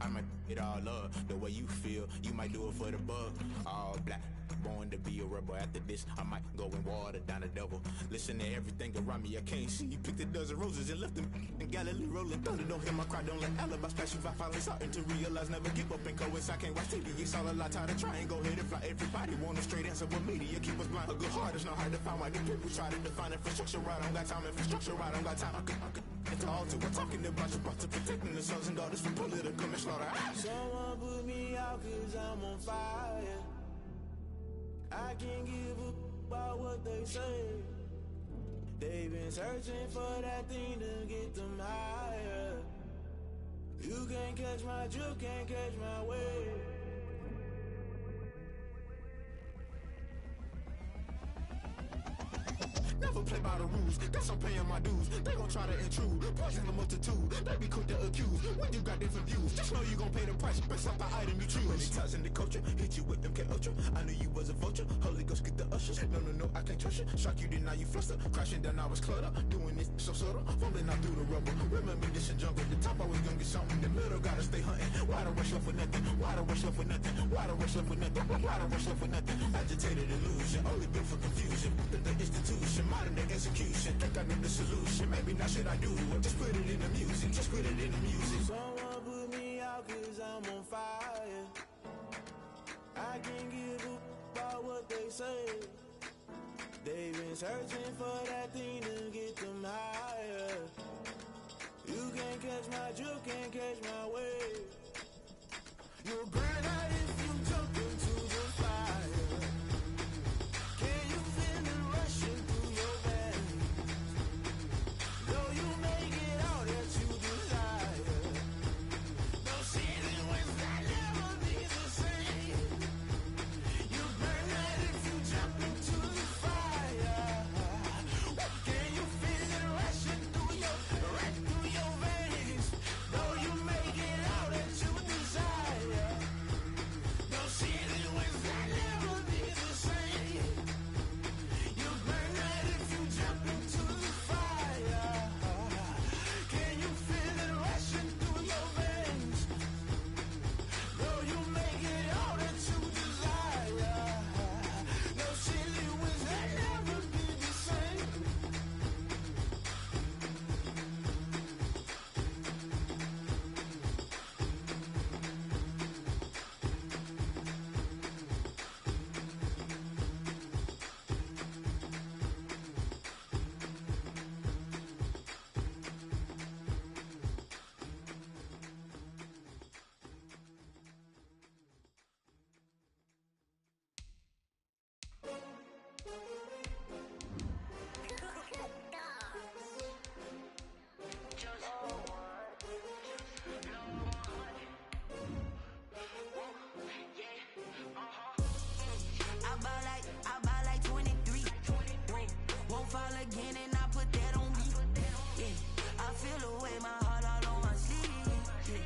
I might it all up. The way you feel, you might do it for the bug. All black. Born to be a rebel. After this, I might go and water down the devil. Listen to everything around me, I can't see. Picked a dozen roses and left them in Galilee rolling thunder. Don't hear my cry, don't let alibis pass you by. Finally starting to realize, never give up and coincide. Can't watch TV, it's all a lot. Tired of trying, go ahead and fly. Everybody want a straight answer, but media keep us blind. A good heart is not hard to find. Why the people try to define infrastructure right? I don't got time, infrastructure right, I don't got time. I could it's all to we're talking about you, about to protecting the sons and daughters from political and slaughter. Someone put me out cause I'm on fire. I can't give up about what they say. They've been searching for that thing to get them higher. You can't catch my drift, can't catch my wave. Never play by the rules, guess I'm paying my dues. They gon' try to intrude, poison the multitude. They be quick to accuse, when you got different views. Just know you gon' pay the price, based off the item you choose. Many times in the culture, hit you with MK Ultra. I knew you was a vulture, Holy Ghost get the ushers. No, I can't trust you. Shock you, then now you fluster. Crashing down, I was cluttered. Doing this so subtle, fumbling out through the rubble. Remember this in jungle, the top always gonna get something. The middle gotta stay hunting. Why the rush left with nothing? Why the rush left with nothing? Why the rush left with nothing? Why the rush left with nothing? Agitated illusion, only built for confusion. The institution, modern day execution. Think I know the solution. Maybe not should I do it? Just put it in the music. Just put it in the music. Someone put me out cause I'm on fire. I can't give up about what they say. They've been searching for that thing to get them higher. You can't catch my drift, can't catch my wave. You'll burn out if you jump into the fire. Can you feel it rushing through your veins? Though you make it all that you desire. No season wins that never be the same. You burn out if you jump into the fire. Can you feel it rushing through your veins? Though you make it all that you desire. No season wins that never be the same. You burn out if you jump into the fire. Can you feel it rushing through your veins? Though you make it all that you desire. No silly wins that never be the same. I buy like 23. Won't fall again and I put that on me. Yeah, I feel away my heart all on my sleeve. Yeah,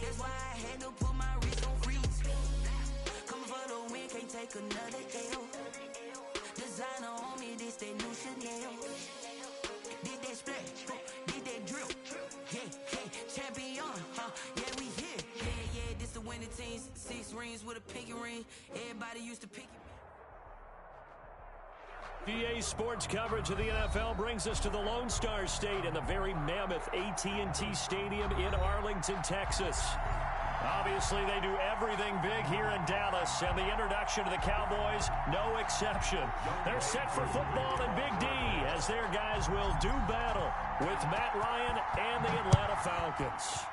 that's why I had to put my wrist on freeze. Coming for the win, can't take another L. Designer on me, this that new Chanel. Did that splash, did that drill. Yeah, champion, yeah, we here. Yeah, this the winning team. 6 rings with a pinky ring. Everybody used to pick it. EA Sports coverage of the NFL brings us to the Lone Star State and the very mammoth AT&T Stadium in Arlington, Texas. Obviously, they do everything big here in Dallas, and the introduction to the Cowboys, no exception. They're set for football and Big D, as their guys will do battle with Matt Ryan and the Atlanta Falcons.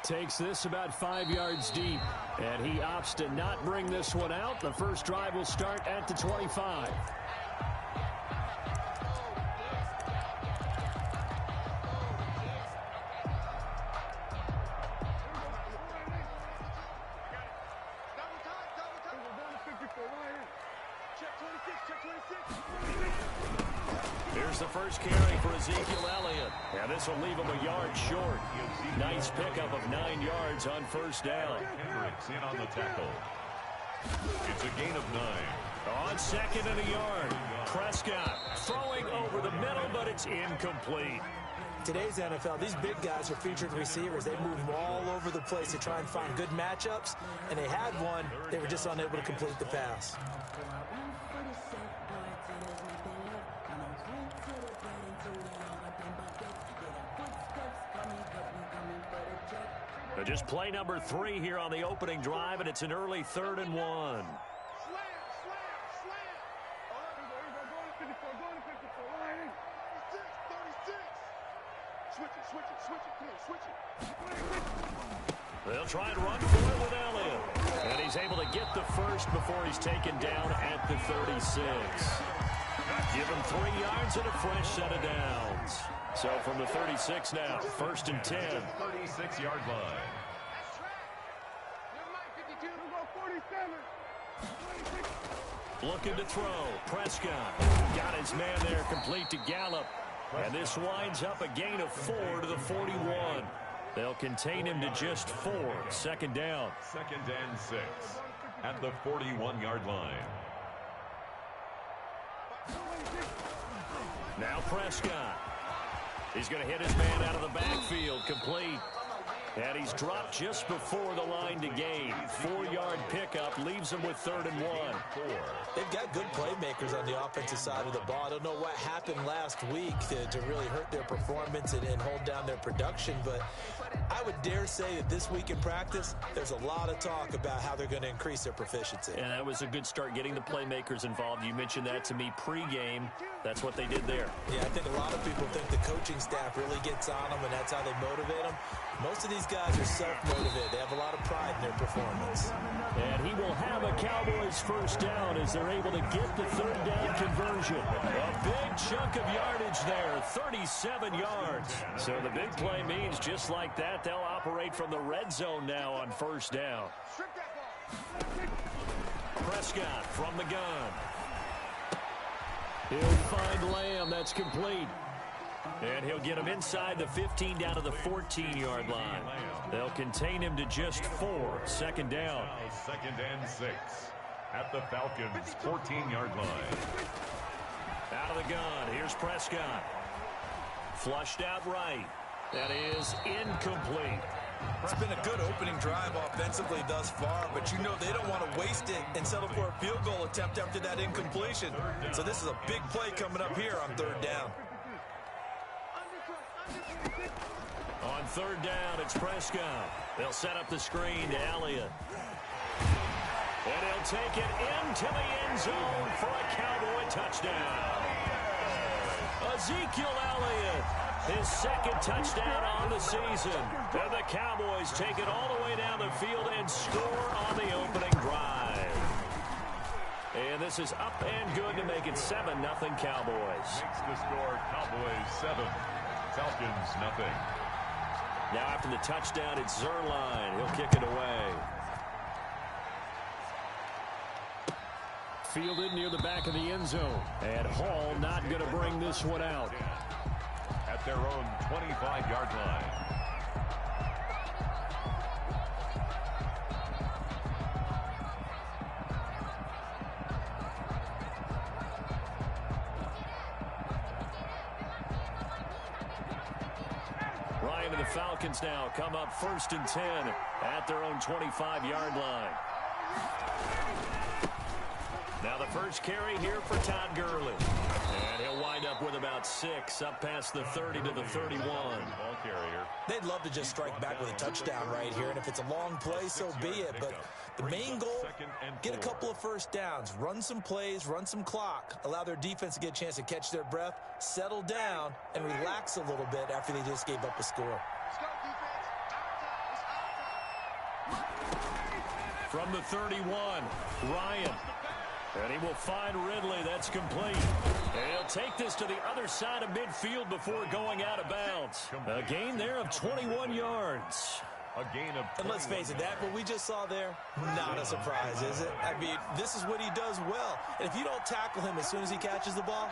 Takes this about 5 yards deep, and he opts to not bring this one out. The first drive will start at the 25. Here's the first carry for Ezekiel Elliott. And this will leave him a yard short. Nice pickup of 9 yards on first down. Hendricks in on the tackle. It's a gain of 9. On second and a yard. Prescott throwing over the middle, but it's incomplete. today's NFL, these big guys are featured receivers. They move all over the place to try and find good matchups, and they had one. They were just unable to complete the pass. Just play number 3 here on the opening drive, and it's an early 3rd and 1. They'll try and run for it with Elliott. And he's able to get the first before he's taken down at the 36. Give him 3 yards and a fresh set of downs. So from the 36 now, 1st and 10. 36-yard line. Looking to throw. Prescott got his man there, complete to Gallup. And this winds up a gain of 4 to the 41. They'll contain him to just 4. 2nd down. 2nd and 6 at the 41-yard line. Now Prescott. He's going to hit his man out of the backfield, complete. And he's dropped just before the line to gain. 4-yard pickup leaves him with 3rd and 1. They've got good playmakers on the offensive side of the ball. I don't know what happened last week to really hurt their performance and hold down their production, but I would dare say that this week in practice, there's a lot of talk about how they're going to increase their proficiency. And that was a good start, getting the playmakers involved. You mentioned that to me pregame. That's what they did there. Yeah, I think a lot of people think the coaching staff really gets on them, and that's how they motivate them. Most of these guys are self-motivated. They have a lot of pride in their performance. And he will have a Cowboys 1st down as they're able to get the 3rd down conversion. A big chunk of yardage there, 37 yards. So the big play means just like that, they'll operate from the red zone now on 1st down. Prescott from the gun. He'll find Lamb. That's complete. And he'll get him inside the 15 down to the 14-yard line. They'll contain him to just 4. 2nd down. 2nd and 6 at the Falcons' 14-yard line. Out of the gun. Here's Prescott. Flushed out right. That is incomplete. It's been a good opening drive offensively thus far, but you know they don't want to waste it and settle for a field goal attempt after that incompletion. So this is a big play coming up here on 3rd down. On 3rd down, it's Prescott. They'll set up the screen to Elliott. And he'll take it into the end zone for a Cowboy touchdown. Ezekiel Elliott, his 2nd touchdown on the season. And the Cowboys take it all the way down the field and score on the opening drive. And this is up and good to make it 7-0 Cowboys. Makes the score Cowboys 7, Falcons 0. Now after the touchdown, it's Zerline. He'll kick it away. Fielded near the back of the end zone. And Hall not going to bring this one out. At their own 25-yard line. Ryan and the Falcons now come up 1st and 10 at their own 25-yard line. Now the first carry here for Todd Gurley. And he'll wind up with about 6 up past the 30 to the 31. Ball carrier. They'd love to just strike back with a touchdown right here, and if it's a long play, so be it. But the main goal, get a couple of 1st downs, run some plays, run some clock, allow their defense to get a chance to catch their breath, settle down, and relax a little bit after they just gave up a score. From the 31, Ryan. And he will find Ridley. That's complete. And he'll take this to the other side of midfield before going out of bounds. A gain there of 21 yards. A gain of 21. And let's face it, that what we just saw there, not a surprise, is it? I mean, this is what he does well. And if you don't tackle him as soon as he catches the ball,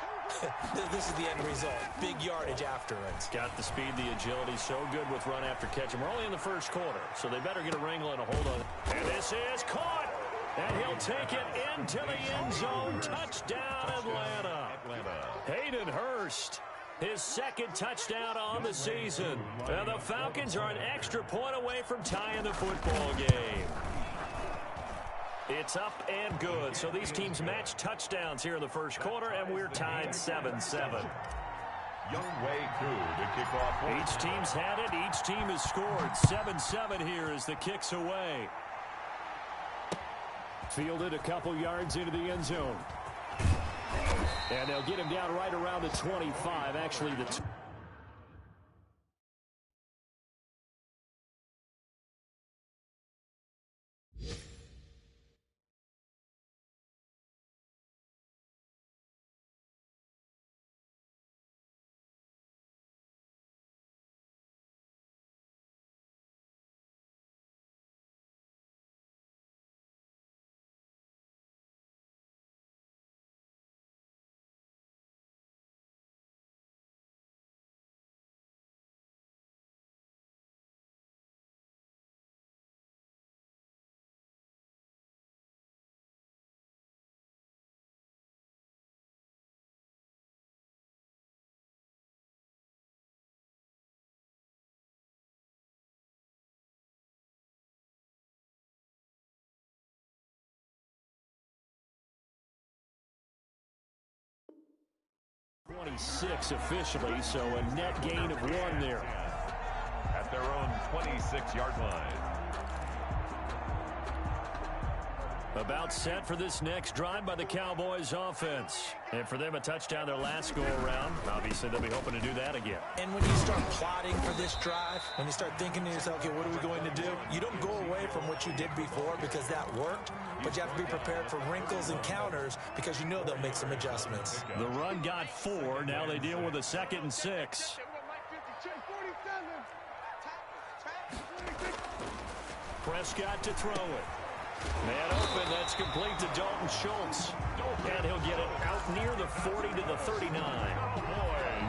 this is the end result. Big yardage afterwards. Got the speed, the agility, so good with run after catch. And we're only in the first quarter, so they better get a wrangle and a hold on it. And this is caught. And he'll take it into the end zone. Touchdown, Atlanta. Hayden Hurst. His second touchdown on the season. And the Falcons are an extra point away from tying the football game. It's up and good. So these teams match touchdowns here in the first quarter, and we're tied 7-7. Young Wei Koo to kick off. Each team's had it. Each team has scored. 7-7 here as the kick's away. Fielded a couple yards into the end zone. And they'll get him down right around the 25. Actually, the 26 officially, so a net gain of 1 there. At their own 26-yard line. About set for this next drive by the Cowboys offense. And for them, a touchdown their last go-around. Obviously, they'll be hoping to do that again. And when you start plotting for this drive, when you start thinking to yourself, okay, what are we going to do? You don't go away from what you did before because that worked, but you have to be prepared for wrinkles and counters because you know they'll make some adjustments. The run got 4. Now they deal with a 2nd and 6. Prescott to throw it. Man open, that's complete to Dalton Schultz. And he'll get it out near the 40 to the 39.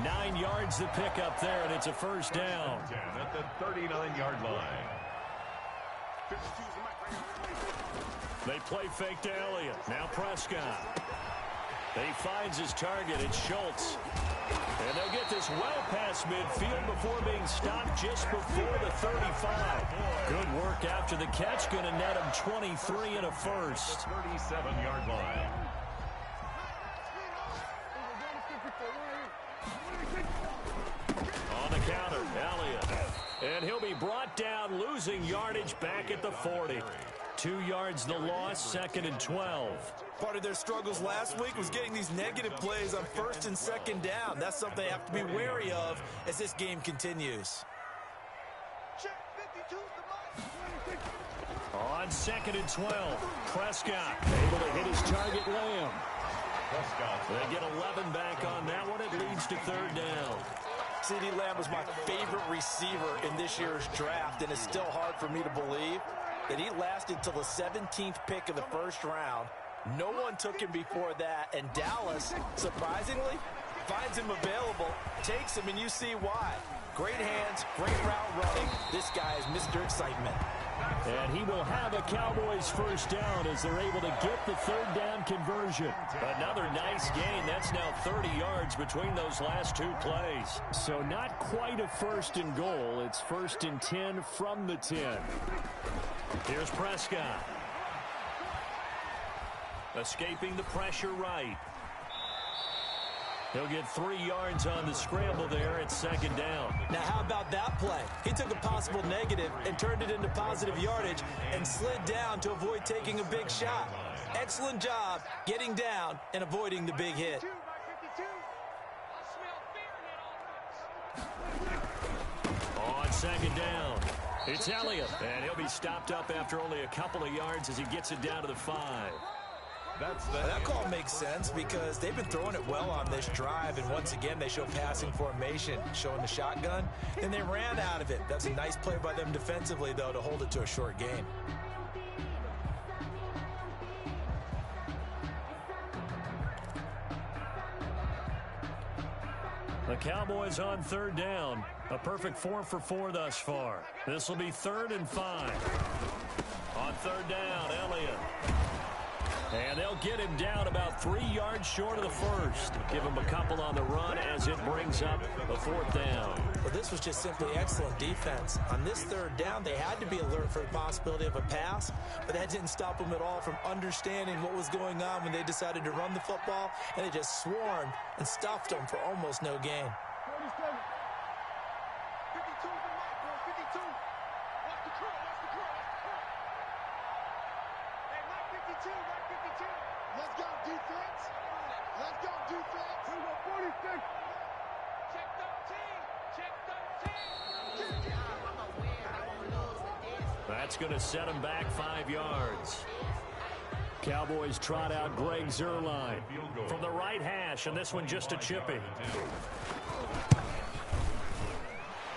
9 yards to pick up there, and it's a first down. At the 39-yard line. They play fake to Elliott. Now Prescott. He finds his target. It's Schultz. And they'll get this well past midfield before being stopped just before the 35. Good work after the catch. Going to net him 23 and a first. 37-yard line. On the counter, Elliott. And he'll be brought down, losing yardage back at the 40. 2 yards the loss, 2nd and 12. Part of their struggles last week was getting these negative plays on 1st and 2nd down. That's something they have to be wary of as this game continues. On 2nd and 12, Prescott able to hit his target, Lamb. They get 11 back on that one. It leads to 3rd down. CeeDee Lamb was my favorite receiver in this year's draft, and it's still hard for me to believe that he lasted till the 17th pick of the 1st round. No one took him before that, and Dallas, surprisingly, finds him available, takes him, and you see why. Great hands, great route running. This guy is Mr. Excitement. And he will have a Cowboys first down as they're able to get the 3rd down conversion. Another nice gain. That's now 30 yards between those last 2 plays. So not quite a 1st and goal. It's 1st and 10 from the 10. Here's Prescott. Escaping the pressure right. He'll get 3 yards on the scramble there at 2nd down. Now, how about that play? He took a possible negative and turned it into positive yardage and slid down to avoid taking a big shot. Excellent job getting down and avoiding the big hit. On 2nd down, it's Elliott. And he'll be stopped up after only a couple of yards as he gets it down to the 5. That call makes sense because they've been throwing it well on this drive, and once again they show passing formation, showing the shotgun, and they ran out of it. That's a nice play by them defensively, though, to hold it to a short gain. The Cowboys on 3rd down. A perfect 4 for 4 thus far. This will be 3rd and 5. On 3rd down, Elliott. And they'll get him down about 3 yards short of the first. Give him a couple on the run as it brings up a 4th down. Well, this was just simply excellent defense. On this 3rd down, they had to be alert for the possibility of a pass, but that didn't stop them at all from understanding what was going on when they decided to run the football, and they just swarmed and stuffed them for almost no gain. 52, right 52. Let's go, defense. Let's go, defense. We go 46. Check 13. Check 13. That's going to set him back 5 yards. Cowboys trot out Greg Zuerlein from the right hash, and this one just a chippy.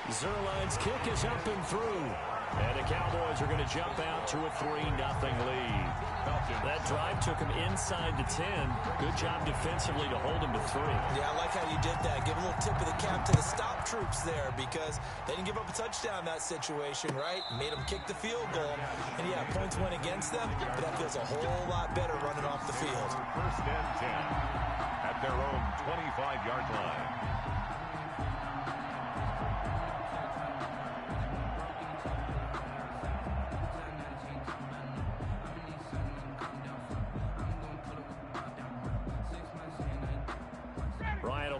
Zuerlein's kick is up and through. And the Cowboys are going to jump out to a 3-0 lead. That drive took him inside the 10. Good job defensively to hold him to 3. Yeah, I like how you did that. Give a little tip of the cap to the stop troops there because they didn't give up a touchdown in that situation, right? Made them kick the field goal. And, yeah, points went against them, but that feels a whole lot better running off the field. 1st and 10 at their own 25-yard line.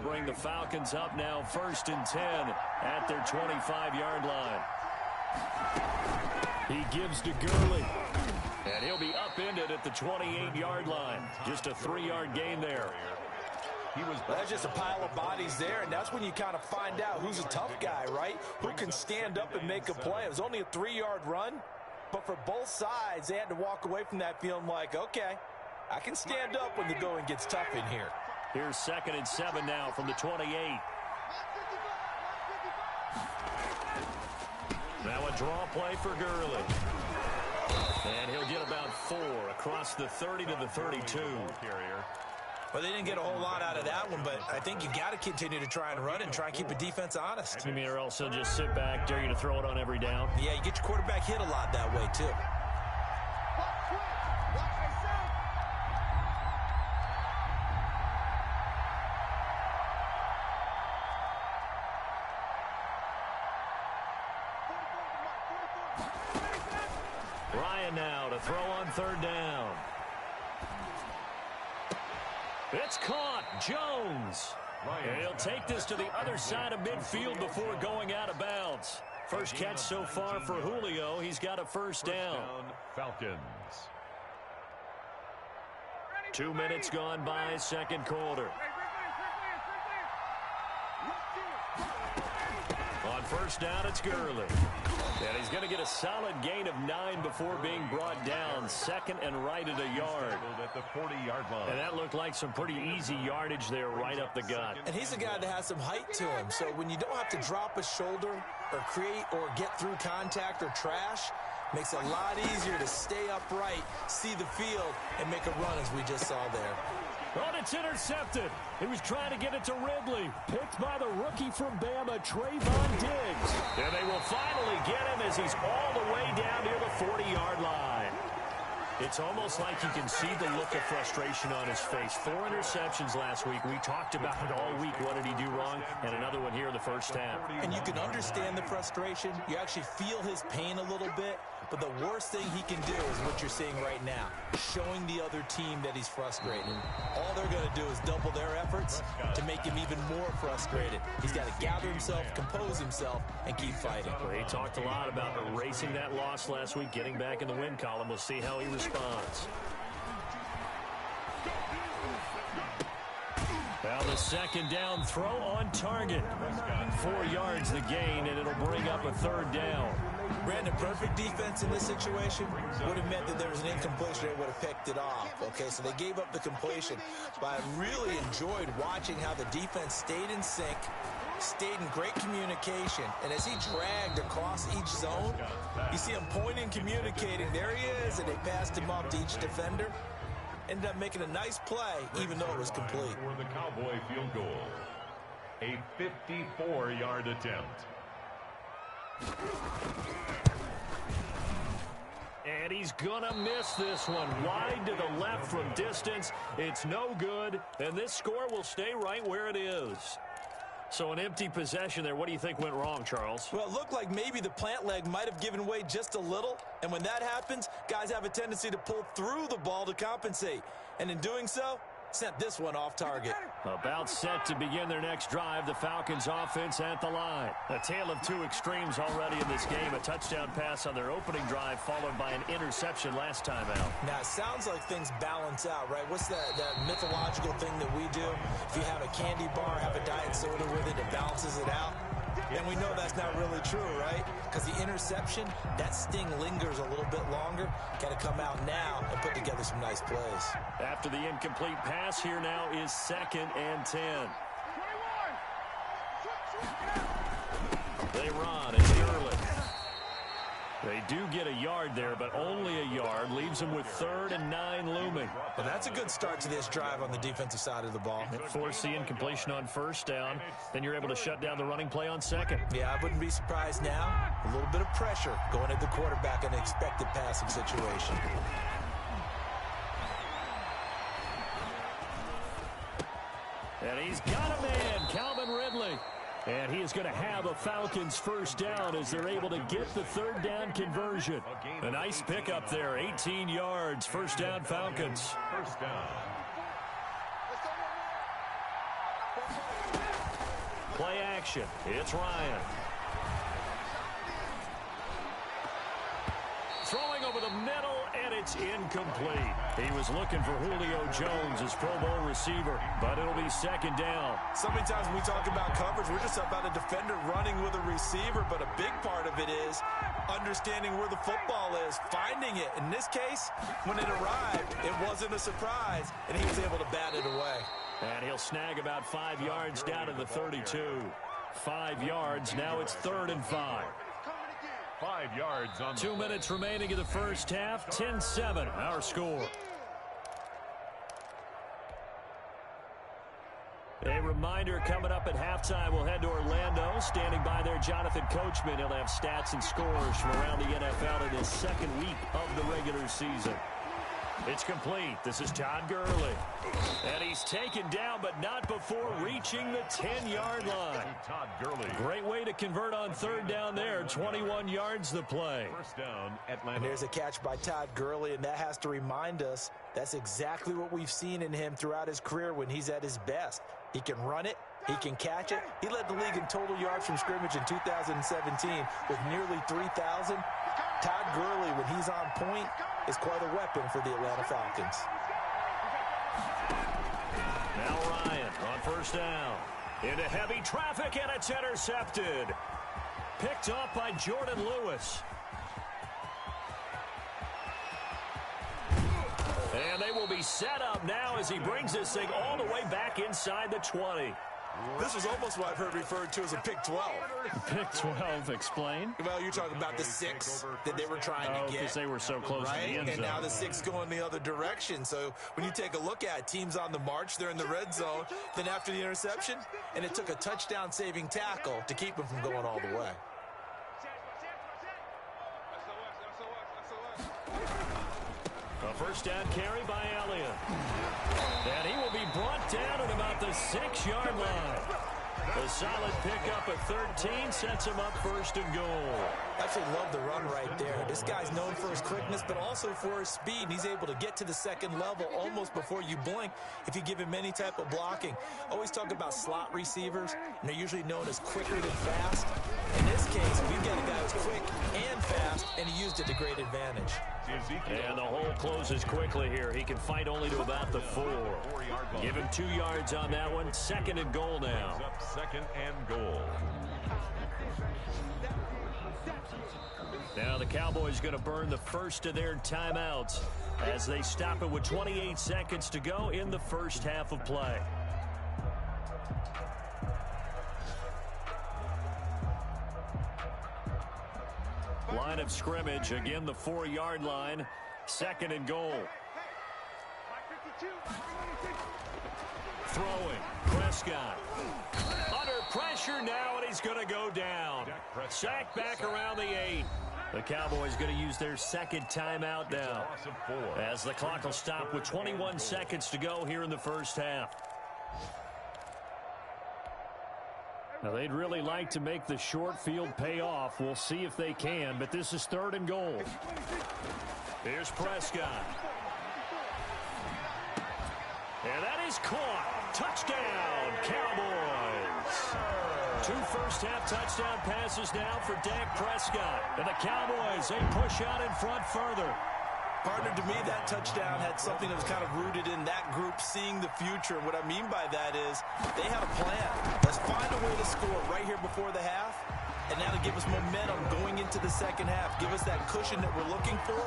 Bring the Falcons up now 1st and 10 at their 25-yard line. He gives to Gurley. And he'll be upended at the 28-yard line. Just a 3-yard gain there. That's just a pile of bodies there, and that's when you kind of find out who's a tough guy, right? Who can stand up and make a play. It was only a 3-yard run, but for both sides, they had to walk away from that feeling like, okay, I can stand up when the going gets tough in here. Here's 2nd and 7 now from the 28. Now a draw play for Gurley. And he'll get about 4 across the 30 to the 32. Well, they didn't get a whole lot out of that one, but I think you got to continue to try and run and try and keep the defense honest. You mean or else they'll just sit back, dare you to throw it on every down? Yeah, you get your quarterback hit a lot that way, too. Now to throw on 3rd down. It's caught. Jones. And he'll take this to the other side of midfield before going out of bounds. First catch so far for Julio. He's got a 1st down. Falcons. 2 minutes gone by, 2nd quarter. On 1st down, it's Gurley. And he's going to get a solid gain of 9 before being brought down. 2nd and right at a yard. At the 40-yard line. And that looked like some pretty easy yardage there right up the gut. And he's a guy that has some height to him. So when you don't have to drop a shoulder or create or get through contact or trash, makes it a lot easier to stay upright, see the field, and make a run as we just saw there. Oh, it's intercepted. He was trying to get it to Ridley. Picked by the rookie from Bama, Trayvon Diggs. And they will finally get him as he's all the way down near the 40-yard line. It's almost like you can see the look of frustration on his face. 4 interceptions last week. We talked about it all week. What did he do wrong? And another one here in the first half. And you can understand the frustration. You actually feel his pain a little bit. But the worst thing he can do is what you're seeing right now, showing the other team that he's frustrated. All they're going to do is double their efforts to make him even more frustrated. He's got to gather himself, compose himself, and keep fighting. Well, he talked a lot about erasing that loss last week, getting back in the win column. We'll see how he responds. Now the 2nd down throw on target. 4 yards the gain, and it'll bring up a 3rd down. Brandon, perfect defense in this situation would have meant that there was an incompletion. They would have picked it off. Okay, so they gave up the completion. But I really enjoyed watching how the defense stayed in sync, stayed in great communication. And as he dragged across each zone, you see him pointing, communicating. There he is, and they passed him up to each defender. Ended up making a nice play, even though it was complete. For the Cowboy field goal, a 54-yard attempt. And he's going to miss this one. Wide to the left from distance. It's no good, and this score will stay right where it is. So an empty possession there. What do you think went wrong, Charles? Well, it looked like maybe the plant leg might have given way just a little. And when that happens, guys have a tendency to pull through the ball to compensate. And in doing so, sent this one off target. About set to begin their next drive. The Falcons offense at the line. A tale of two extremes already in this game. A touchdown pass on their opening drive followed by an interception last time out. Now, it sounds like things balance out, right? What's that mythological thing that we do? If you have a candy bar, have a diet soda with it, it balances it out. And we know that's not really true, right? Because the interception, that sting lingers a little bit longer. Got to come out now and put together some nice plays. After the incomplete pass, here now is 2nd and 10. They run. It's Gurley. They do get a yard there, but only a yard. Leaves them with 3rd and 9 looming. Well, that's a good start to this drive on the defensive side of the ball. Force the incompletion on 1st down. Then you're able to shut down the running play on 2nd. Yeah, I wouldn't be surprised now. A little bit of pressure going at the quarterback in an expected passing situation. And he's got a man, Calvin Ridley. And he is going to have a Falcons 1st down as they're able to get the 3rd down conversion. A nice pickup there, 18 yards, 1st down Falcons. 1st down. Play action, it's Ryan. Throwing over the middle, and it's incomplete. He was looking for Julio Jones as Pro Bowl receiver, but it'll be 2nd down. So many times when we talk about coverage, we're just about a defender running with a receiver, but a big part of it is understanding where the football is, finding it. In this case, when it arrived, it wasn't a surprise, and he was able to bat it away. And he'll snag about 5 yards down to the 32. 5 yards, now it's 3rd and 5. 5 yards on 2 minutes remaining in the first half. 10-7, our score. A reminder coming up at halftime, we'll head to Orlando. Standing by there, Jonathan Coachman. He'll have stats and scores from around the NFL in his 2nd week of the regular season. It's complete. This is Todd Gurley. And he's taken down, but not before reaching the 10-yard line. Todd Gurley. Great way to convert on 3rd down there. 21 yards the play. 1st down, Atlanta. And there's a catch by Todd Gurley, and that has to remind us that's exactly what we've seen in him throughout his career when he's at his best. He can run it. He can catch it. He led the league in total yards from scrimmage in 2017 with nearly 3,000. Todd Gurley, when he's on point, is quite a weapon for the Atlanta Falcons. Now Ryan on 1st down. Into heavy traffic, and it's intercepted. Picked off by Jordan Lewis. And they will be set up now as he brings this thing all the way back inside the 20. This was almost what I've heard referred to as a pick 12. Pick 12, explain. Well, you're talking about the 6 that they were trying to get. Because they were so close right? to the end zone. And now the 6 going the other direction. So when you take a look at teams on the march, they're in the red zone. Then after the interception, and it took a touchdown-saving tackle to keep them from going all the way. A 1st down carry by Elliott. And he will be brought down at about the 6-yard line. A solid pickup at 13 sets him up 1st and goal. Absolutely love the run right there. This guy's known for his quickness, but also for his speed. And he's able to get to the 2nd level almost before you blink if you give him any type of blocking. Always talk about slot receivers, and they're usually known as quicker than fast. In this case, we've got a guy who's quick and fast, and he used it to great advantage. And the hole closes quickly here. He can fight only to about the 4. Give him 2 yards on that one. 2nd and goal now. 2nd and goal. Now the Cowboys going to burn the first of their timeouts as they stop it with 28 seconds to go in the first half of play. Line of scrimmage, again the 4-yard line. 2nd and goal. Throwing, Prescott. Under pressure now, and he's going to go down. Sacked back around the 8. The Cowboys going to use their second timeout now, as the clock will stop with 21 seconds to go here in the first half. Now, they'd really like to make the short field pay off. We'll see if they can, but this is 3rd and goal. Here's Prescott. And that is caught. Touchdown, Cowboys. 2 first-half touchdown passes now for Dak Prescott. And the Cowboys, they push out in front further. Partner, to me, that touchdown had something that was kind of rooted in that group seeing the future. And what I mean by that is they had a plan. Let's find a way to score right here before the half. And now to give us momentum going into the second half. Give us that cushion that we're looking for.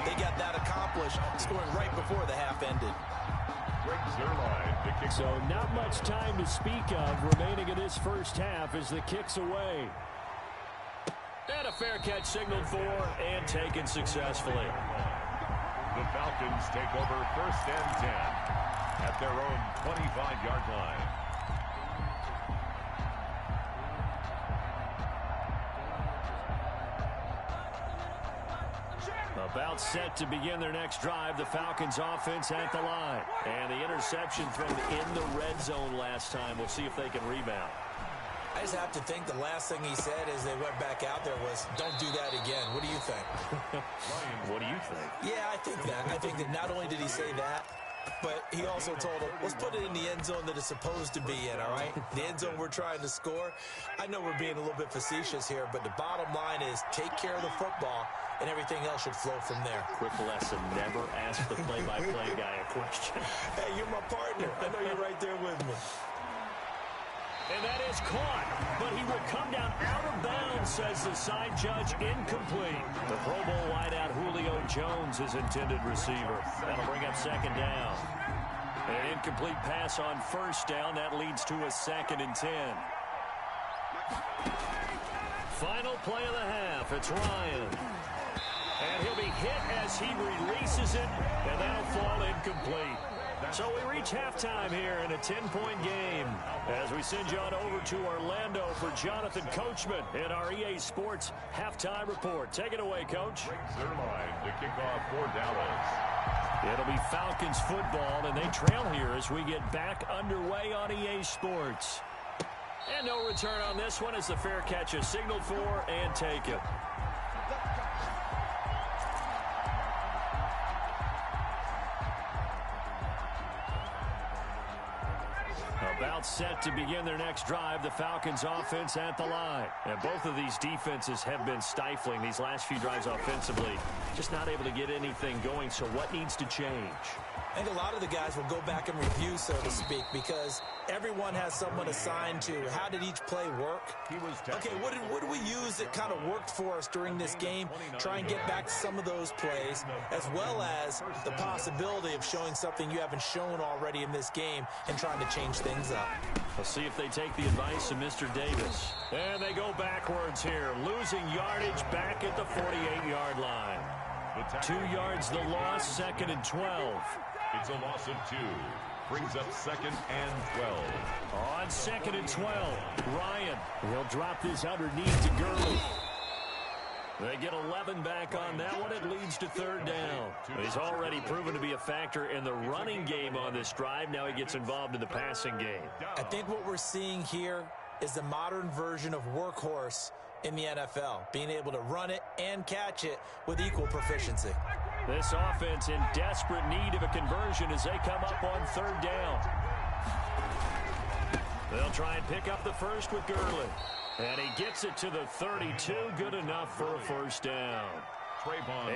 They got that accomplished, scoring right before the half ended. So not much time to speak of remaining in this first half as the kick's away. And a fair catch signaled for and taken successfully. The Falcons take over 1st and 10 at their own 25-yard line. About set to begin their next drive, the Falcons offense at the line. And the interception thrown in the red zone last time. We'll see if they can rebound. I just have to think the last thing he said as they went back out there was, don't do that again. What do you think? What do you think? Yeah, I think that. I think that not only did he say that, but he also told him, let's put it in the end zone that it's supposed to be in, all right? The end zone we're trying to score. I know we're being a little bit facetious here, but the bottom line is take care of the football, and everything else should flow from there. Quick lesson, never ask the play-by-play guy a question. Hey, you're my partner. I know you're right there with me. And that is caught, but he will come down out of bounds, says the side judge, incomplete. The Pro Bowl wideout Julio Jones is intended receiver. That'll bring up 2nd down. An incomplete pass on 1st down. That leads to a 2nd and 10. Final play of the half. It's Ryan. And he'll be hit as he releases it, and that'll fall incomplete. So we reach halftime here in a 10-point game as we send you on over to Orlando for Jonathan Coachman in our EA Sports Halftime Report. Take it away, Coach. Zerline to kick off for Dallas. It'll be Falcons football, and they trail here as we get back underway on EA Sports. And no return on this one as the fair catch is signaled for and taken. About set to begin their next drive, the Falcons offense at the line. And both of these defenses have been stifling these last few drives offensively. Just not able to get anything going, so what needs to change? I think a lot of the guys will go back and review, so to speak, because everyone has someone assigned to how did each play work. Okay, what did we use that kind of worked for us during this game? Try and get back to some of those plays, as well as the possibility of showing something you haven't shown already in this game and trying to change things up. We'll see if they take the advice of Mr. Davis. And they go backwards here, losing yardage back at the 48-yard line. 2 yards the loss, 2nd and 12. It's a loss of 2. Brings up 2nd and 12. On 2nd and 12, Ryan. He'll drop this underneath to Gurley. They get 11 back on that one. It leads to 3rd down. He's already proven to be a factor in the running game on this drive. Now he gets involved in the passing game. I think what we're seeing here is the modern version of workhorse in the NFL, being able to run it and catch it with equal proficiency. This offense in desperate need of a conversion as they come up on 3rd down. They'll try and pick up the first with Gurley. And he gets it to the 32. Good enough for a 1st down.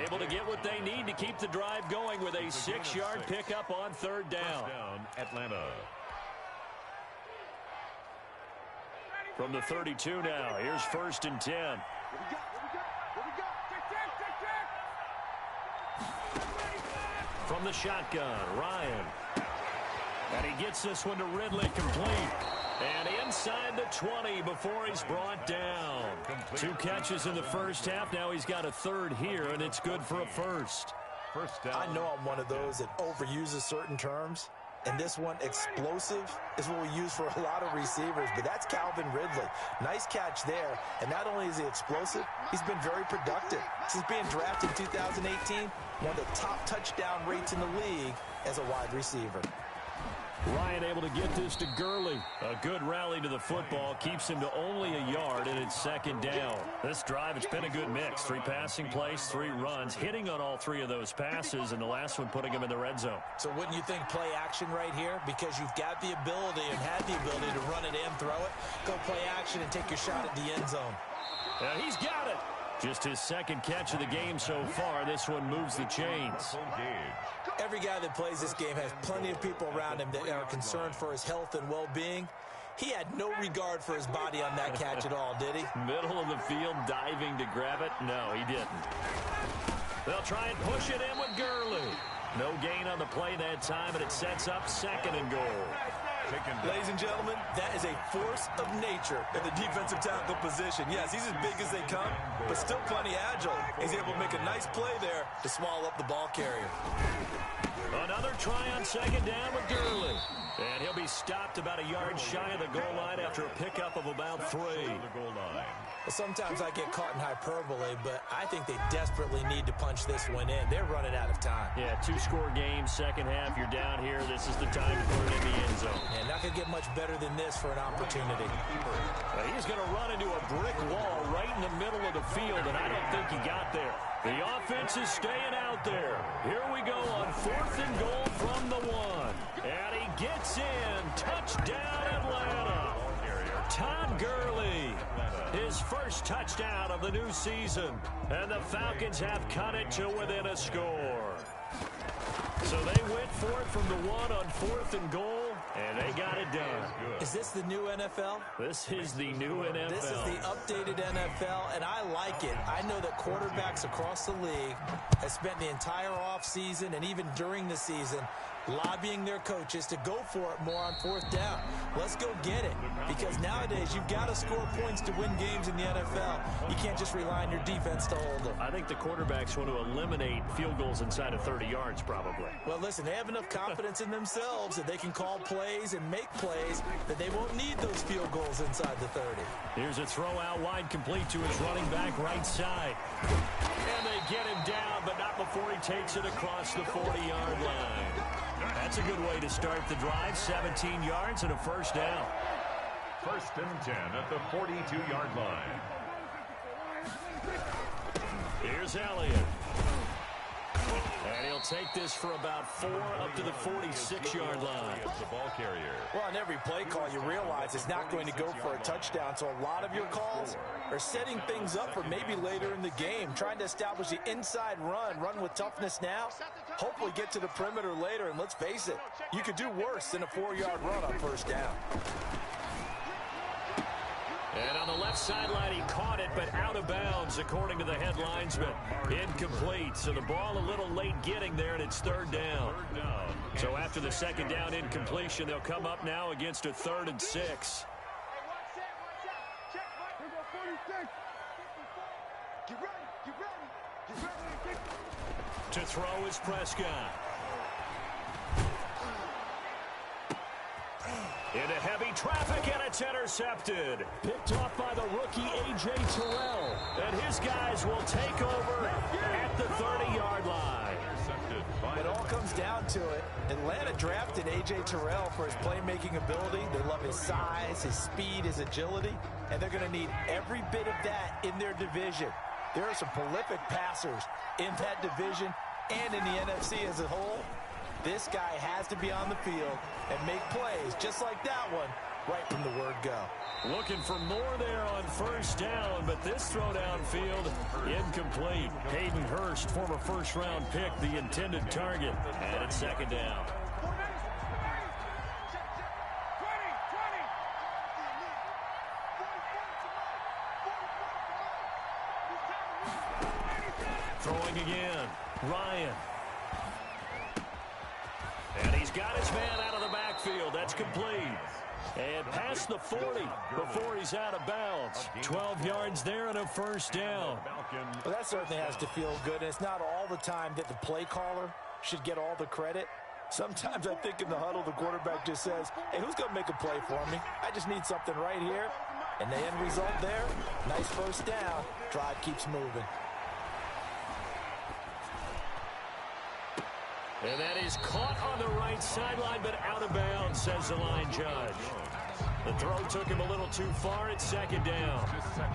Able to get what they need to keep the drive going with a 6-yard pickup on 3rd down. Atlanta. From the 32 now, here's 1st and 10. From the shotgun, Ryan. And he gets this one to Ridley complete. And inside the 20 before he's brought down. 2 catches in the first half. Now he's got a 3rd here, and it's good for a 1st. I know I'm one of those that overuses certain terms. And this one, explosive, is what we use for a lot of receivers, but that's Calvin Ridley. Nice catch there, and not only is he explosive, he's been very productive. Since being drafted in 2018, one of the top touchdown rates in the league as a wide receiver. Ryan able to get this to Gurley. A good rally to the football keeps him to only a yard, and it's second down. This drive, it's been a good mix. 3 passing plays, 3 runs, hitting on all 3 of those passes, and the last one putting him in the red zone. So wouldn't you think play action right here? Because you've got the ability and had the ability to run it and throw it. Go play action and take your shot at the end zone. He's got it. Just his second catch of the game so far. This one moves the chains. Every guy that plays this game has plenty of people around him that are concerned for his health and well-being. He had no regard for his body on that catch at all, did he? Middle of the field, diving to grab it. No, he didn't. They'll try and push it in with Gurley. No gain on the play that time, and it sets up 2nd and goal. Ladies and gentlemen, that is a force of nature in the defensive tackle position. Yes, he's as big as they come, but still plenty agile. He's able to make a nice play there to swallow up the ball carrier. Another try on 2nd down with Gurley. And he'll be stopped about a yard shy of the goal line after a pickup of about 3. Well, sometimes I get caught in hyperbole, but I think they desperately need to punch this one in. They're running out of time. Yeah, 2-score game, second half, you're down here. This is the time to put it in the end zone. And not going to get much better than this for an opportunity. He's going to run into a brick wall right in the middle of the field, and I don't think he got there. The offense is staying out there. Here we go on 4th and goal from the 1. And he gets in. Touchdown, Atlanta. Todd Gurley, his first touchdown of the new season. And the Falcons have cut it to within a score. So they went for it from the 1 on 4th and goal, and they got it done. Is this the new NFL? This is the new NFL. This is the updated NFL, and I like it. I know that quarterbacks across the league have spent the entire offseason and even during the season lobbying their coaches to go for it more on 4th down. Let's go get it, because nowadays you've got to score points to win games in the NFL. You can't just rely on your defense to hold them. I think the quarterbacks want to eliminate field goals inside of 30 yards probably. Well, listen, they have enough confidence in themselves that they can call plays and make plays that they won't need those field goals inside the 30. Here's a throw out wide, complete to his running back right side. And they get him down, but not before he takes it across the 40-yard line. That's a good way to start the drive. 17 yards and a first down. 1st and 10 at the 42-yard line. Here's Elliott. And he'll take this for about 4 up to the 46-yard line. The ball carrier. Well, on every play call, you realize it's not going to go for a touchdown. So a lot of your calls are setting things up for maybe later in the game, trying to establish the inside run with toughness now. Hopefully get to the perimeter later, and let's face it, you could do worse than a 4-yard run on 1st down. And on the left sideline, he caught it, but out of bounds, according to the head linesman. Incomplete, so the ball a little late getting there, and it's 3rd down. So after the 2nd down incompletion, they'll come up now against a 3rd and 6. To throw is Prescott. Into heavy traffic, and it's intercepted. Picked off by the rookie A.J. Terrell. And his guys will take over at the 30-yard line. It all comes down to it. Atlanta drafted A.J. Terrell for his playmaking ability. They love his size, his speed, his agility, and they're going to need every bit of that in their division. There are some prolific passers in that division and in the NFC as a whole. This guy has to be on the field and make plays just like that one right from the word go. Looking for more there on 1st down, but this throw downfield incomplete. Hayden Hurst, former 1st-round pick, the intended target. And it's 2nd down. Throwing again, Ryan. And he's got his man out of the backfield. That's complete. And past the 40 before he's out of bounds. 12 yards there and a 1st down. Well, that certainly has to feel good. And it's not all the time that the play caller should get all the credit. Sometimes I think in the huddle, the quarterback just says, hey, who's going to make a play for me? I just need something right here. And the end result there, nice first down. Drive keeps moving. And that is caught on the right sideline, but out of bounds, says the line judge. The throw took him a little too far at second down.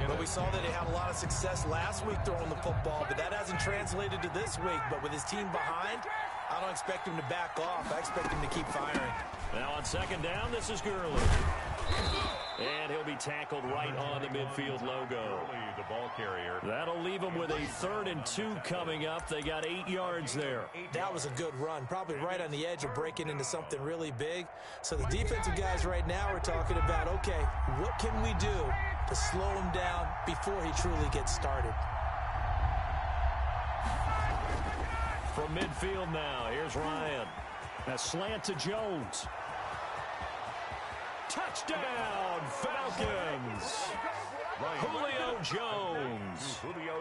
Well, we saw that he had a lot of success last week throwing the football, but that hasn't translated to this week. But with his team behind, I don't expect him to back off. I expect him to keep firing. Now on second down, this is Gurley. And he'll be tackled right on the midfield logo. The ball carrier. That'll leave him with a 3rd and 2 coming up. They got 8 yards there. That was a good run, probably right on the edge of breaking into something really big. So the defensive guys right now are talking about, okay, what can we do to slow him down before he truly gets started? From midfield now, here's Ryan. A slant to Jones. Touchdown, Falcons! Julio Jones,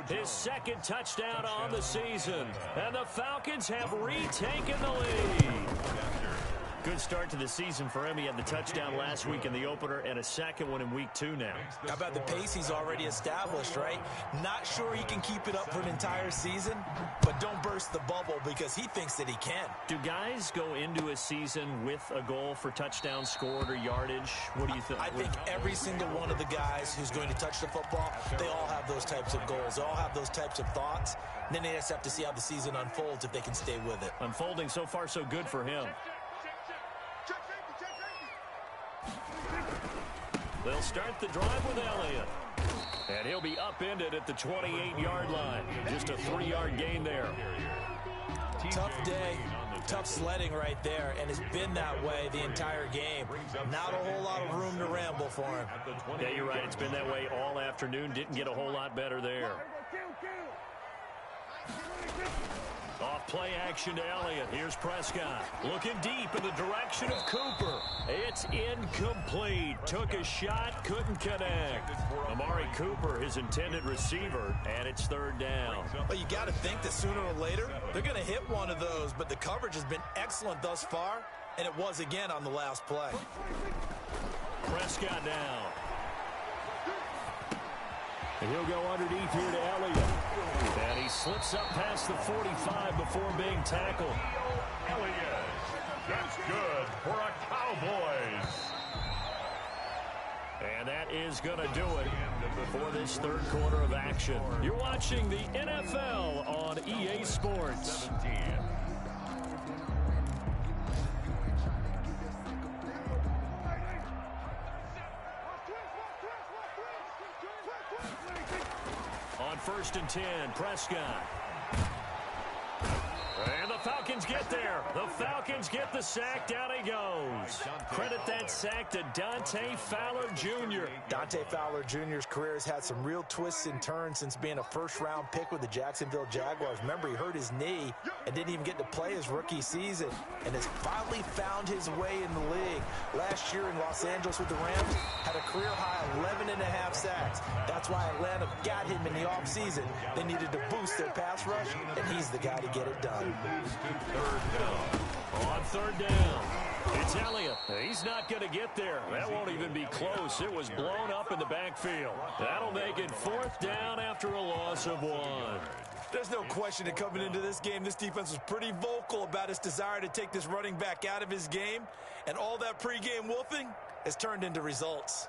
his 2nd touchdown on the season, and the Falcons have retaken the lead. Good start to the season for him. He had the touchdown last week in the opener and a 2nd one in week 2 now. How about the pace he's already established, right? Not sure he can keep it up for an entire season, but don't burst the bubble because he thinks that he can. Do guys go into a season with a goal for touchdowns scored or yardage? What do you think? I think every single one of the guys who's going to touch the football, they all have those types of goals. They all have those types of thoughts. And then they just have to see how the season unfolds if they can stay with it. Unfolding so far so good for him. They'll start the drive with Elliott. And he'll be upended at the 28-yard line. Just a 3-yard gain there. Tough day, tough sledding right there, and it's been that way the entire game. Not a whole lot of room to ramble for him. Yeah, you're right. It's been that way all afternoon. Didn't get a whole lot better there. Off play action to Elliott. Here's Prescott. Looking deep in the direction of Cooper. It's incomplete. Took a shot, couldn't connect. Amari Cooper, his intended receiver, and it's 3rd down. Well, you got to think that sooner or later, they're going to hit one of those, but the coverage has been excellent thus far, and it was again on the last play. Prescott down. And he'll go underneath here to Elliott. And he slips up past the 45 before being tackled. Elliott. That's good for a Cowboys. And that is going to do it for this 3rd quarter of action. You're watching the NFL on EA Sports. 17. On 1st and 10, Prescott. And the Falcons get there. The Falcons get the sack. Down he goes. Credit that sack to Dante Fowler Jr. Dante Fowler Jr.'s career has had some real twists and turns since being a 1st-round pick with the Jacksonville Jaguars. Remember, he hurt his knee and didn't even get to play his rookie season and has finally found his way in the league. Last year in Los Angeles with the Rams, had a career-high 11.5 sacks. That's why Atlanta got him in the offseason. They needed to boost their pass rush, and he's the guy to get it done. 3rd down. On 3rd down, it's Elliott. He's not going to get there. That won't even be close. It was blown up in the backfield. That'll make it 4th down after a loss of 1. There's no question that coming into this game, this defense was pretty vocal about its desire to take this running back out of his game, and all that pregame wolfing has turned into results.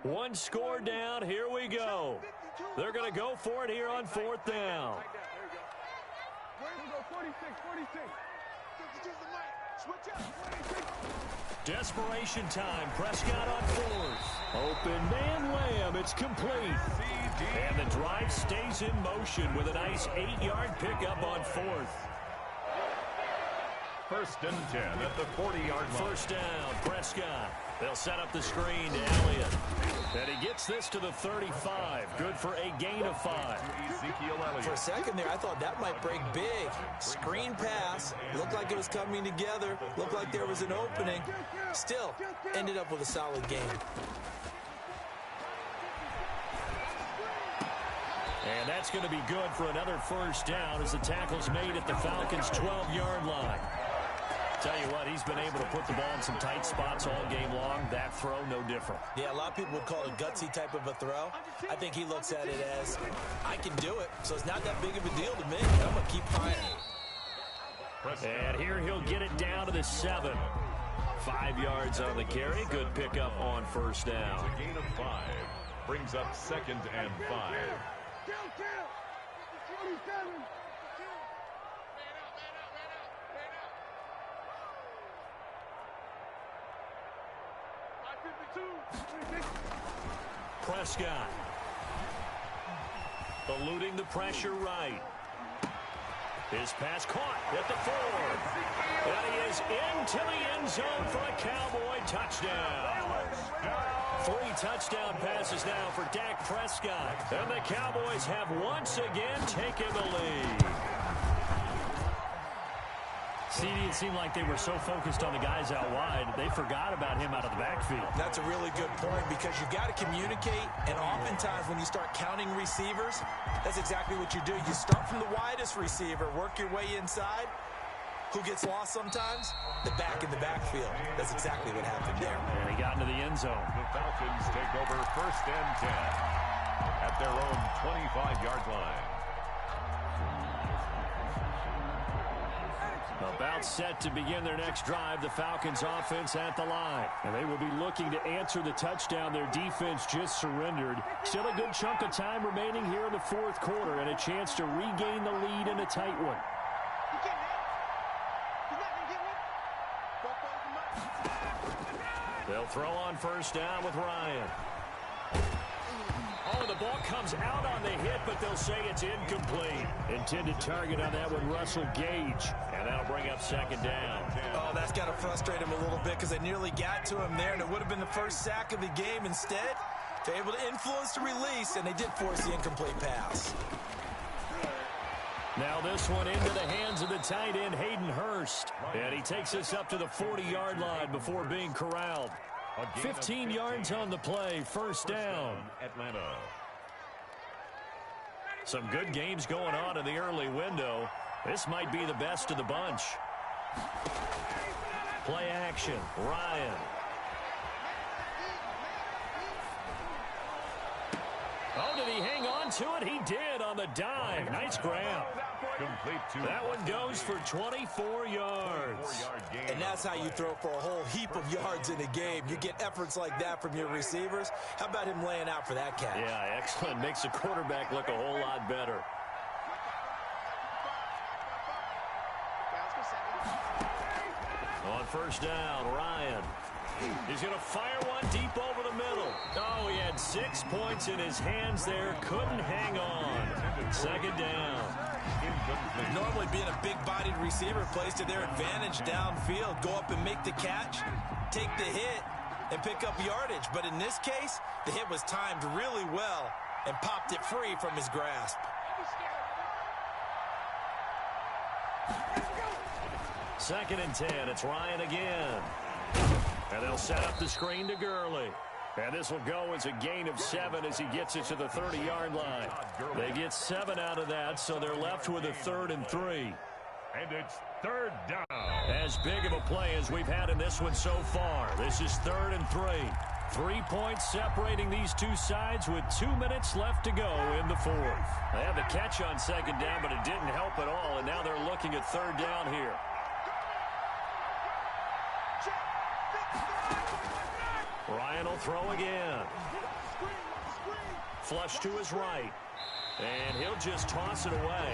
1 score down. Here we go. They're going to go for it here on 4th down. Desperation time. Prescott on 4th. Open man Lamb. It's complete. And the drive stays in motion with a nice 8-yard pickup on 4th. 1st and 10 at the 40-yard line. 1st down, Prescott. They'll set up the screen to Elliott. And he gets this to the 35. Good for a gain of 5. Ezekiel Elliott. For a second there, I thought that might break big. Screen pass. Looked like it was coming together. Looked like there was an opening. Still, ended up with a solid game. And That's going to be good for another first down as the tackle's made at the Falcons' 12-yard line. Tell you what, he's been able to put the ball in some tight spots all game long. That throw, no different. Yeah, a lot of people would call it a gutsy type of a throw. I think he looks at it as, I can do it, so it's not that big of a deal to me. I'm going to keep firing. And here he'll get it down to the 7. 5 yards on the carry. Good pickup on first down. A gain of 5 brings up 2nd and 5. Prescott eluding the pressure right. His pass caught at the 4. And he is into the end zone for a Cowboy touchdown. 3 touchdown passes now for Dak Prescott. And the Cowboys have once again taken the lead. CD, it seemed like they were so focused on the guys out wide, they forgot about him out of the backfield. That's a really good point because you got to communicate, and oftentimes when you start counting receivers, that's exactly what you do. You start from the widest receiver, work your way inside. Who gets lost sometimes? The back in the backfield. That's exactly what happened there. And he got into the end zone. The Falcons take over 1st and 10 at their own 25-yard line. About set to begin their next drive, the Falcons offense at the line. And they will be looking to answer the touchdown their defense just surrendered. Still a good chunk of time remaining here in the 4th quarter and a chance to regain the lead in a tight one. They'll throw on first down with Ryan. Oh, the ball comes out on the hit, but they'll say it's incomplete. Intended target on that one, Russell Gage. And that'll bring up 2nd down. Oh, that's got to frustrate him a little bit because they nearly got to him there, and it would have been the first sack of the game. Instead, they're able to influence the release, and they did force the incomplete pass. Now this one into the hands of the tight end, Hayden Hurst. And he takes us up to the 40-yard line before being corralled. 15 yards on the play, first down. Atlanta. Some good games going on in the early window. This might be the best of the bunch. Play action, Ryan. Oh, did he hang on to it? He did on the dive. Nice grab. That one goes for 24 yards. And that's how you throw for a whole heap of yards in a game. You get efforts like that from your receivers. How about him laying out for that catch? Yeah, excellent. Makes the quarterback look a whole lot better. On first down, Ryan. He's going to fire one deep over the middle. Oh, he had 6 points in his hands there. Couldn't hang on. 2nd down. Normally being a big-bodied receiver plays to their advantage downfield. Go up and make the catch, take the hit, and pick up yardage. But in this case, the hit was timed really well and popped it free from his grasp. 2nd and 10. It's Ryan again. And they'll set up the screen to Gurley. And this will go as a gain of 7 as he gets it to the 30-yard line. They get 7 out of that, so they're left with a 3rd and 3. And it's 3rd down. As big of a play as we've had in this one so far. This is 3rd and 3. 3 points separating these two sides with 2 minutes left to go in the 4th. They had the catch on 2nd down, but it didn't help at all, and now they're looking at 3rd down here. Ryan will throw again. Flush to his right. And he'll just toss it away.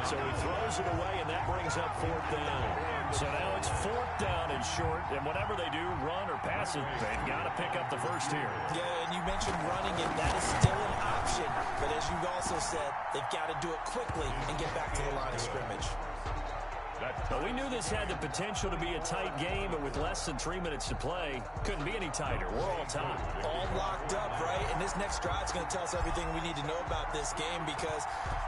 So he throws it away, and that brings up 4th down. So now it's 4th down and short, and whatever they do, run or pass it, they've got to pick up the first here. Yeah, and you mentioned running it. That is still an option. But as you've also said, they've got to do it quickly and get back to the line of scrimmage. But we knew this had the potential to be a tight game, but with less than 3 minutes to play, couldn't be any tighter. We're all tied. All locked up, right? And this next drive is going to tell us everything we need to know about this game because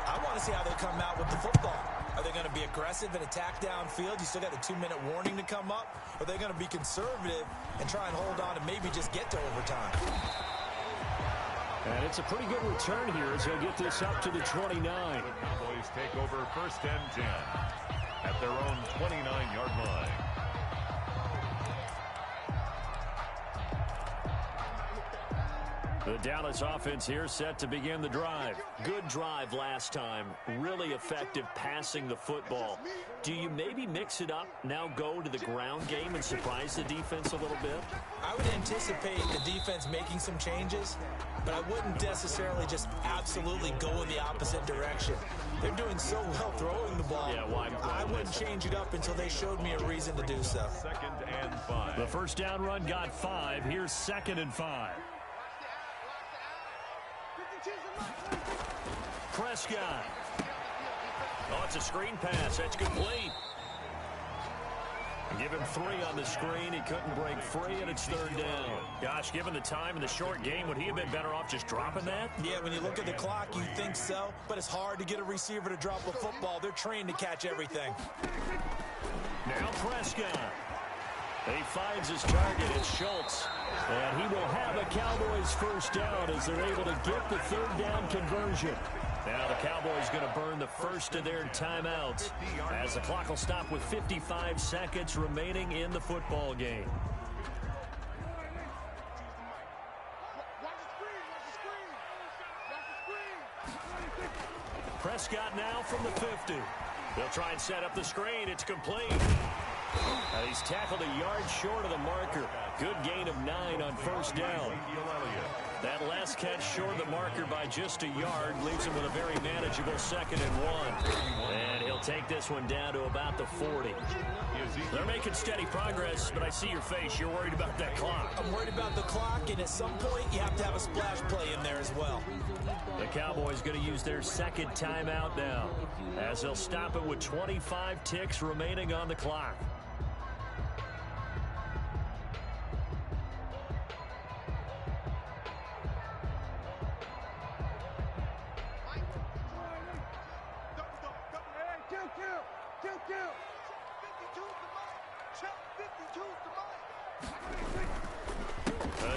I want to see how they come out with the football. Are they going to be aggressive and attack downfield? You still got a 2-minute warning to come up? Or are they going to be conservative and try and hold on and maybe just get to overtime? And it's a pretty good return here as he'll get this up to the 29. Cowboys take over first and 10 at their own 29-yard line. The Dallas offense here set to begin the drive. Good drive last time. Really effective passing the football. Do you maybe mix it up, now go to the ground game and surprise the defense a little bit? I would anticipate the defense making some changes, but I wouldn't necessarily just absolutely go in the opposite direction. They're doing so well throwing the ball. Yeah, why I wouldn't change it up until they showed me a reason to do so. 2nd and 5. The first down run got 5. Here's 2nd and 5. Prescott. Oh, it's a screen pass. That's complete. Give him 3 on the screen. He couldn't break free, and it's 3rd down. Gosh, given the time in the short game, would he have been better off just dropping that? Yeah, when you look at the clock, you think so, but it's hard to get a receiver to drop a football. They're trained to catch everything. Now Prescott. He finds his target. It's Schultz. And he will have a Cowboys first down as they're able to get the 3rd down conversion. Now the Cowboys going to burn the first of their timeouts as the clock will stop with 55 seconds remaining in the football game. Prescott now from the 50. They'll try and set up the screen. It's complete. He's tackled a yard short of the marker. Good gain of 9 on first down. That last catch short of the marker by just a yard leaves him with a very manageable 2nd and 1. And he'll take this one down to about the 40. They're making steady progress, but I see your face. You're worried about that clock. I'm worried about the clock, and at some point, you have to have a splash play in there as well. The Cowboys going to use their 2nd timeout now, as they'll stop it with 25 ticks remaining on the clock.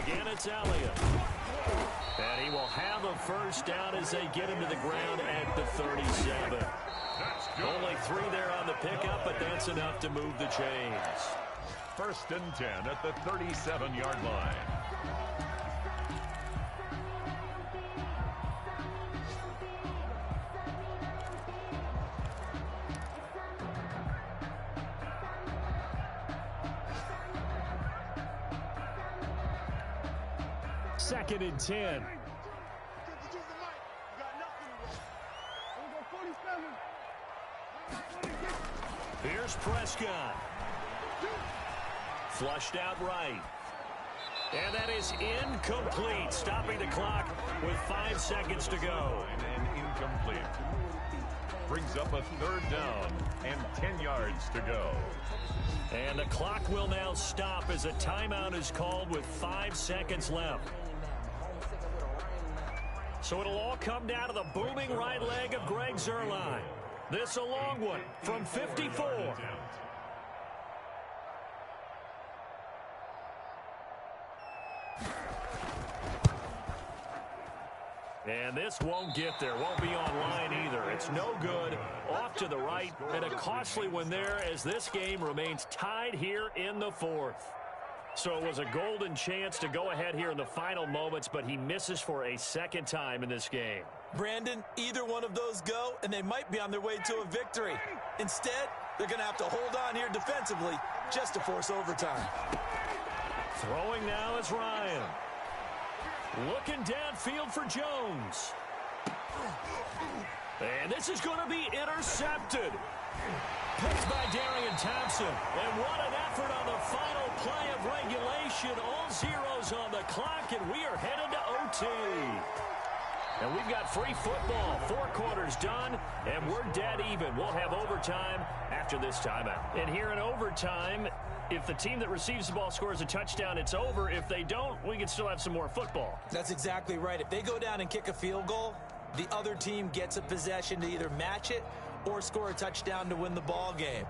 Again, it's Elliott. And he will have a first down as they get him to the ground at the 37. Only 3 there on the pickup, but that's enough to move the chains. 1st and 10 at the 37-yard line. Second and 10. Here's Prescott. Flushed out right. And that is incomplete, stopping the clock with 5 seconds to go. And incomplete. Brings up a 3rd down and 10 yards to go. And the clock will now stop as a timeout is called with 5 seconds left. So it'll all come down to the booming right leg of Greg Zuerlein. This a long one from 54. And this won't get there, won't be online either. It's no good, off to the right, and a costly one there as this game remains tied here in the 4th. So it was a golden chance to go ahead here in the final moments, but he misses for a 2nd time in this game. Brandon, either one of those go, and they might be on their way to a victory. Instead, they're going to have to hold on here defensively just to force overtime. Throwing now is Ryan. Looking downfield for Jones. And this is going to be intercepted. Picked by Darian Thompson. And what an effort on the final play of regulation. All zeros on the clock, and we are headed to OT. And we've got free football. 4 quarters done, and we're dead even. We'll have overtime after this timeout. And here in overtime, if the team that receives the ball scores a touchdown, it's over. If they don't, we can still have some more football. That's exactly right. If they go down and kick a field goal, the other team gets a possession to either match it or score a touchdown to win the ball game.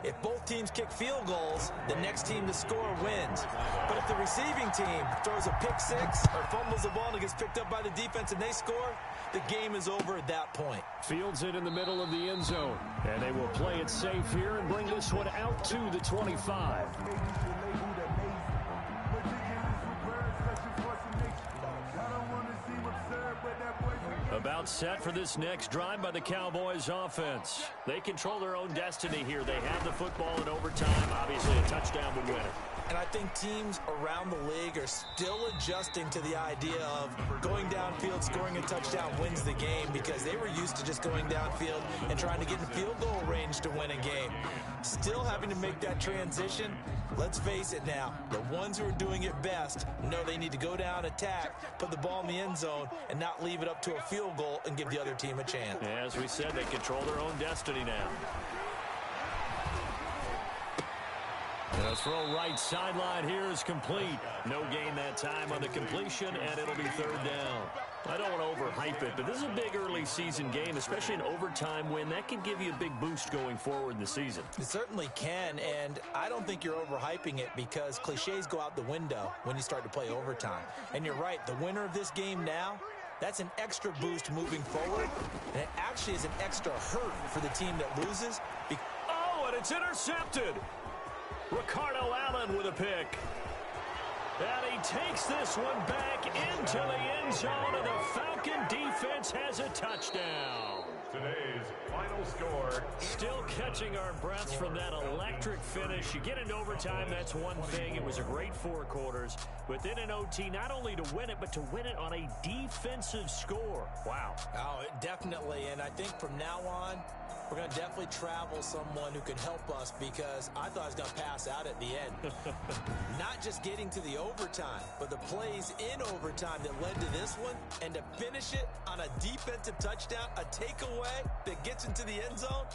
If both teams kick field goals, the next team to score wins. But if the receiving team throws a pick six or fumbles the ball and it gets picked up by the defense and they score, the game is over at that point. Fields it in the middle of the end zone. And they will play it safe here and bring this one out to the 25. About set for this next drive by the Cowboys offense. They control their own destiny here. They have the football in overtime. Obviously, a touchdown would win it. And I think teams around the league are still adjusting to the idea of going downfield, scoring a touchdown wins the game, because they were used to just going downfield and trying to get in field goal range to win a game. Still having to make that transition. Let's face it now, the ones who are doing it best know they need to go down, attack, put the ball in the end zone, and not leave it up to a field goal and give the other team a chance. As we said, they control their own destiny now. The throw right sideline here is complete. No gain that time on the completion, and it'll be third down. I don't want to overhype it, but this is a big early season game, especially an overtime win. That can give you a big boost going forward in the season. It certainly can, and I don't think you're overhyping it, because cliches go out the window when you start to play overtime. And you're right, the winner of this game now, that's an extra boost moving forward, and it actually is an extra hurt for the team that loses. Oh, and it's intercepted. Ricardo Allen with a pick. And he takes this one back into the end zone, and the Falcon defense has a touchdown. Today's final score. Still catching our breaths from that electric finish. You get into overtime, that's one thing. It was a great 4 quarters. But then in OT, not only to win it, but to win it on a defensive score. Wow. Oh, definitely. And I think from now on, we're going to definitely travel someone who can help us, because I thought I was going to pass out at the end. Not just getting to the overtime, but the plays in overtime that led to this one, and to finish it on a defensive touchdown, a takeaway that gets into the end zone.